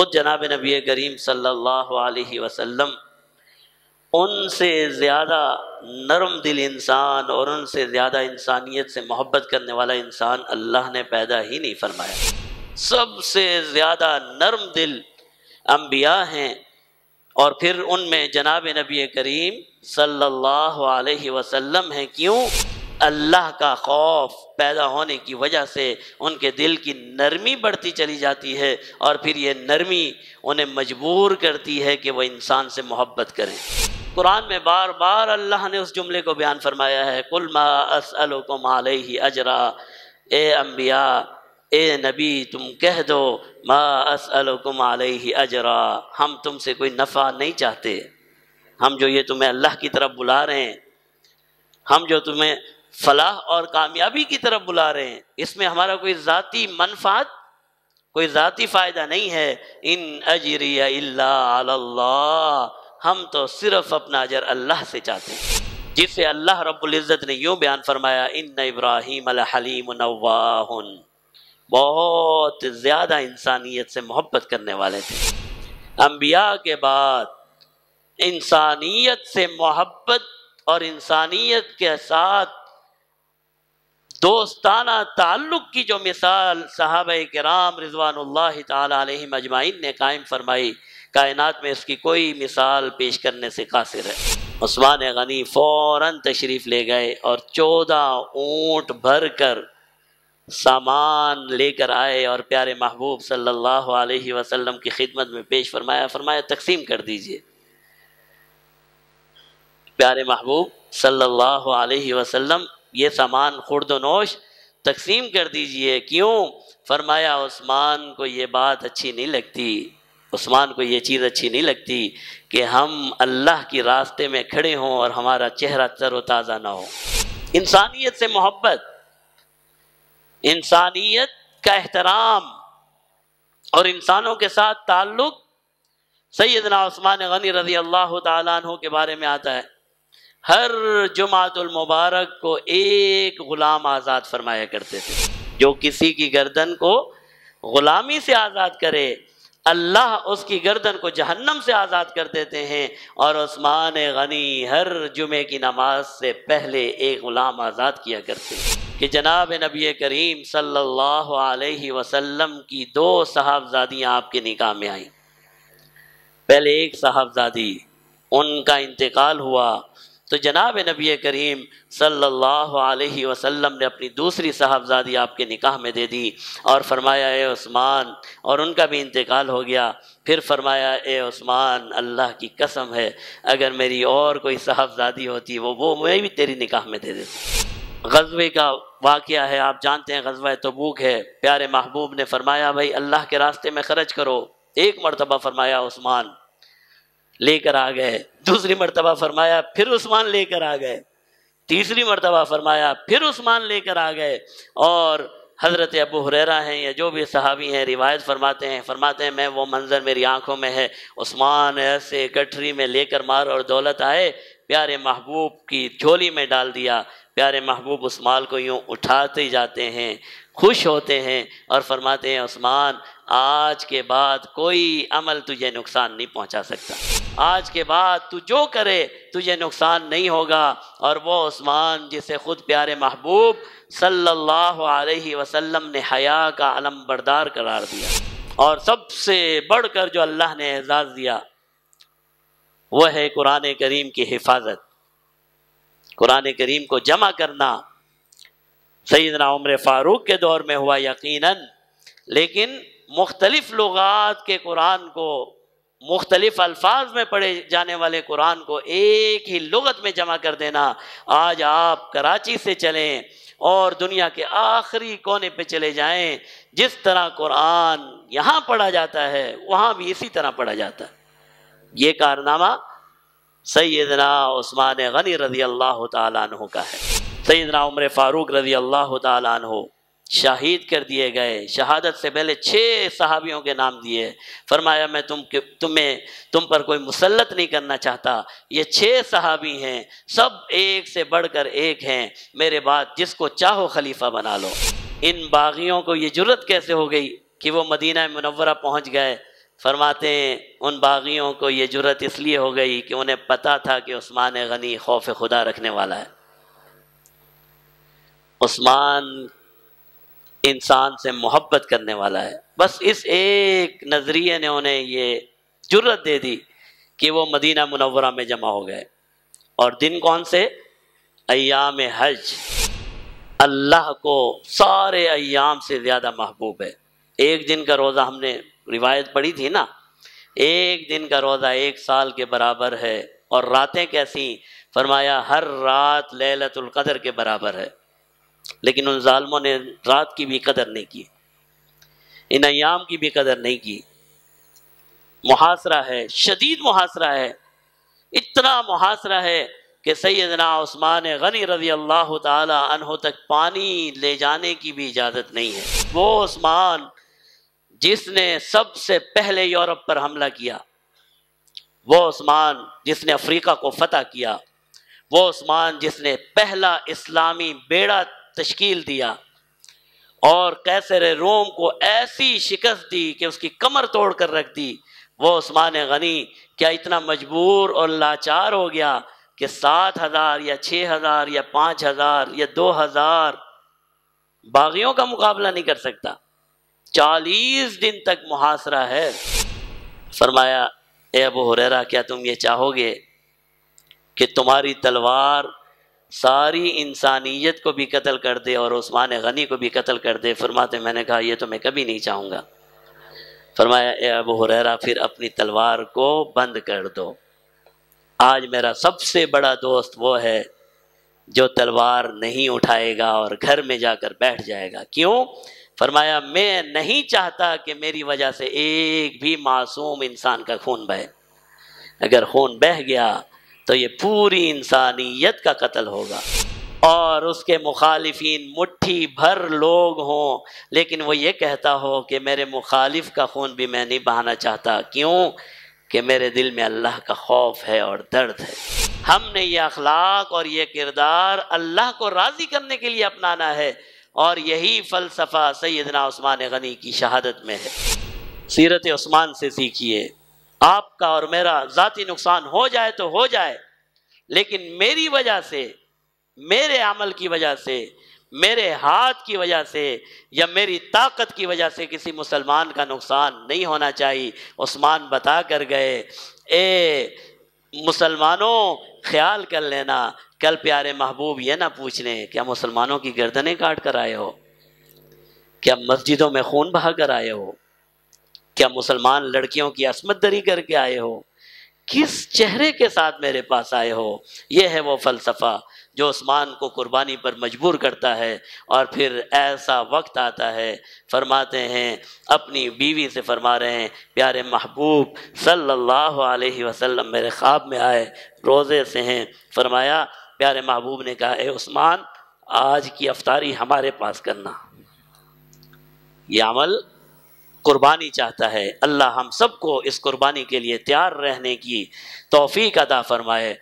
خود جناب نبی کریم صلی اللہ علیہ وسلم ان سے زیادہ نرم دل انسان اور ان سے زیادہ انسانیت سے محبت کرنے والا انسان اللہ نے پیدا ہی نہیں فرمایا۔ سب سے زیادہ نرم دل انبیاء ہیں، اور پھر ان میں جناب نبی کریم صلی اللہ علیہ وسلم ہیں۔ کیوں؟ اللہ کا خوف پیدا ہونے کی وجہ سے ان کے دل کی نرمی بڑھتی چلی جاتی ہے، اور پھر یہ نرمی انہیں مجبور کرتی ہے کہ وہ انسان سے محبت کریں۔ قرآن میں بار بار اللہ نے اس جملے کو بیان فرمایا ہے، قُلْ مَا أَسْأَلُكُمْ عَلَيْهِ أَجْرًا، اے انبیاء، اے نبی تم کہہ دو ما اسألکم علیہ اجرا، ہم تم سے کوئی نفع نہیں چاہتے، ہم جو یہ تمہیں اللہ کی طرف بلا رہے ہیں، ہم جو تمہیں فلاح اور کامیابی کی طرف بلا رہے ہیں، اس میں ہمارا کوئی ذاتی منفعت، کوئی ذاتی فائدہ نہیں ہے۔ ان اجری الا علی اللہ، ہم تو صرف اپنا اجر اللہ سے چاہتے ہیں، جس سے اللہ رب العزت نے یوں بیان فرمایا، ان ابراہیم لحلیم نواہ، بہت زیادہ انسانیت سے محبت کرنے والے تھے۔ انبیاء کے بعد انسانیت سے محبت اور انسانیت کے ساتھ دوستانہ تعلق کی جو مثال صحابہ کرام رضوان اللہ تعالی علیہم اجمعین نے قائم فرمائی، کائنات میں اس کی کوئی مثال پیش کرنے سے قاصر ہے۔ عثمان غنی فوراً تشریف لے گئے اور 14 اونٹ بھر کر سامان لے کر آئے اور پیارے محبوب صلی اللہ علیہ وسلم کی خدمت میں پیش فرمایا تقسیم کر دیجئے۔ پیارے محبوب صلی اللہ علیہ وسلم یہ سامان خورد و نوش تقسیم کر دیجئے۔ کیوں؟ فرمایا عثمان کو یہ بات اچھی نہیں لگتی، عثمان کو یہ چیز اچھی نہیں لگتی کہ ہم اللہ کی راستے میں کھڑے ہوں اور ہمارا چہرہ تر و تازہ نہ ہو۔ انسانیت سے محبت، انسانیت کا احترام اور انسانوں کے ساتھ تعلق سیدنا عثمان غنی رضی اللہ تعالیٰ عنہ کے بارے میں آتا ہے۔ ہر جمعۃ المبارک کو ایک غلام آزاد فرمایا کرتے تھے، جو کسی کی گردن کو غلامی سے آزاد کرے اللہ اس کی گردن کو جہنم سے آزاد کر دیتے ہیں۔ اور عثمان غنی ہر جمعے کی نماز سے پہلے ایک غلام آزاد کیا کرتے ہیں کہ جناب نبی کریم صلی اللہ علیہ وسلم کی 2 صاحبزادیاں آپ کے نکاح میں آئیں۔ پہلے ایک صاحبزادی، ان کا انتقال ہوا تو جناب نبی کریم صلی اللہ علیہ وسلم نے اپنی دوسری صاحبزادی آپ کے نکاح میں دے دی اور فرمایا اے عثمان، اور ان کا بھی انتقال ہو گیا۔ پھر فرمایا اے عثمان، اللہ کی قسم ہے اگر میری اور کوئی صاحبزادی ہوتی وہ میں بھی تیری نکاح میں دے دیتی۔ غزوے کا واقعہ ہے، آپ جانتے ہیں، غزوہ تبوک ہے۔ پیارے محبوب نے فرمایا بھائی اللہ کے راستے میں خرچ کرو۔ ایک مرتبہ فرمایا عثمان لے کر آ گئے، دوسری مرتبہ فرمایا پھر عثمان لے کر آ گئے، تیسری مرتبہ فرمایا پھر عثمان لے کر آ گئے۔ اور حضرت ابو ہریرہ ہیں یا جو بھی صحابی ہیں روایت فرماتے ہیں میں وہ منظر میری آنکھوں میں ہے، عثمان ایسے گٹھری میں لے کر مار اور دولت آئے، پیارے محبوب کی جھولی میں ڈال دیا۔ پیارے محبوب اس مال کو یوں اٹھاتے جاتے ہیں، خوش ہوتے ہیں اور فرماتے ہیں عثمان آج کے بعد کوئی عمل تجھے نقصان نہیں پہنچا سکتا، آج کے بعد تو جو کرے تجھے نقصان نہیں ہوگا۔ اور وہ عثمان جسے خود پیارے محبوب صلی اللہ علیہ وسلم نے حیا کا علم بردار قرار دیا، اور سب سے بڑھ کر جو اللہ نے اعزاز دیا وہ ہے قرآن کریم کی حفاظت، قرآن کریم کو جمع کرنا۔ سیدنا عمر فاروق کے دور میں ہوا یقیناً، لیکن مختلف لغات کے قرآن کو، مختلف الفاظ میں پڑھے جانے والے قرآن کو ایک ہی لغت میں جمع کر دینا، آج آپ کراچی سے چلیں اور دنیا کے آخری کونے پہ چلے جائیں، جس طرح قرآن یہاں پڑھا جاتا ہے وہاں بھی اسی طرح پڑھا جاتا ہے۔ یہ کارنامہ سیدنا عثمان غنی رضی اللہ تعالیٰ عنہ کا ہے۔ سیدنا عمر فاروق رضی اللہ تعالیٰ عنہ شہید کر دیے گئے، شہادت سے پہلے 6 صحابیوں کے نام دیے، فرمایا میں تم پر کوئی مسلط نہیں کرنا چاہتا، یہ 6 صحابی ہیں، سب ایک سے بڑھ کر ایک ہیں، میرے بعد جس کو چاہو خلیفہ بنا لو۔ ان باغیوں کو یہ جرت کیسے ہو گئی کہ وہ مدینہ منورہ پہنچ گئے؟ فرماتے ہیں ان باغیوں کو یہ جرت اس لیے ہو گئی کہ انہیں پتا تھا کہ عثمان غنی خوف خدا رکھنے والا ہے، عثمان انسان سے محبت کرنے والا ہے۔ بس اس ایک نظریے نے انہیں یہ جرت دے دی کہ وہ مدینہ منورہ میں جمع ہو گئے۔ اور دن کون سے؟ ایام حج، اللہ کو سارے ایام سے زیادہ محبوب ہے۔ ایک دن کا روزہ ہم نے روایت پڑھی تھی نا، ایک دن کا روزہ 1 سال کے برابر ہے۔ اور راتیں کیسی؟ فرمایا ہر رات لیلۃ القدر کے برابر ہے۔ لیکن ان ظالموں نے رات کی بھی قدر نہیں کی، ان ایام کی بھی قدر نہیں کی۔ محاصرہ ہے، شدید محاصرہ ہے، اتنا محاصرہ ہے کہ سیدنا عثمان غنی رضی اللہ تعالی عنہ تک پانی لے جانے کی بھی اجازت نہیں ہے۔ وہ عثمان جس نے سب سے پہلے یورپ پر حملہ کیا، وہ عثمان جس نے افریقہ کو فتح کیا، وہ عثمان جس نے پہلا اسلامی بیڑا تشکیل دیا اور قیصر روم کو ایسی شکست دی کہ اس کی کمر توڑ کر رکھ دی، وہ عثمان غنی کیا اتنا مجبور اور لاچار ہو گیا کہ 7,000 یا 6,000 یا 5,000 یا 2,000 باغیوں کا مقابلہ نہیں کر سکتا؟ 40 دن تک محاصرہ ہے۔ فرمایا اے ابو ہریرہ، کیا تم یہ چاہو گے کہ تمہاری تلوار ساری انسانیت کو بھی قتل کر دے اور عثمان غنی کو بھی قتل کر دے؟ فرماتے میں نے کہا یہ تو میں کبھی نہیں چاہوں گا۔ فرمایا اے ابو ہریرہ، پھر اپنی تلوار کو بند کر دو۔ آج میرا سب سے بڑا دوست وہ ہے جو تلوار نہیں اٹھائے گا اور گھر میں جا کر بیٹھ جائے گا۔ کیوں؟ فرمایا میں نہیں چاہتا کہ میری وجہ سے ایک بھی معصوم انسان کا خون بہے۔ اگر خون بہہ گیا تو یہ پوری انسانیت کا قتل ہوگا۔ اور اس کے مخالفین مٹھی بھر لوگ ہوں لیکن وہ یہ کہتا ہو کہ میرے مخالف کا خون بھی میں نہیں بہانا چاہتا۔ کیوں؟ کہ میرے دل میں اللہ کا خوف ہے اور درد ہے۔ ہم نے یہ اخلاق اور یہ کردار اللہ کو راضی کرنے کے لیے اپنانا ہے، اور یہی فلسفہ سیدنا عثمان غنی کی شہادت میں ہے۔ سیرت عثمان سے سیکھیے۔ آپ کا اور میرا ذاتی نقصان ہو جائے تو ہو جائے، لیکن میری وجہ سے، میرے عمل کی وجہ سے، میرے ہاتھ کی وجہ سے یا میری طاقت کی وجہ سے کسی مسلمان کا نقصان نہیں ہونا چاہیے۔ عثمان بتا کر گئے اے مسلمانوں خیال کر لینا، کل پیارے محبوب یہ نہ پوچھ لیں کیا مسلمانوں کی گردنیں کاٹ کر آئے ہو، کیا مسجدوں میں خون بہا کر آئے ہو، کیا مسلمان لڑکیوں کی عصمت دری کر کے آئے ہو، کس چہرے کے ساتھ میرے پاس آئے ہو۔ یہ ہے وہ فلسفہ جو عثمان کو قربانی پر مجبور کرتا ہے۔ اور پھر ایسا وقت آتا ہے، فرماتے ہیں اپنی بیوی سے فرما رہے ہیں پیارے محبوب صلی اللہ علیہ وسلم میرے خواب میں آئے، روزے سے ہیں۔ فرمایا پیارے محبوب نے کہا اے عثمان آج کی افطاری ہمارے پاس کرنا۔ یہ عمل قربانی چاہتا ہے۔ اللہ ہم سب کو اس قربانی کے لیے تیار رہنے کی توفیق عطا فرمائے۔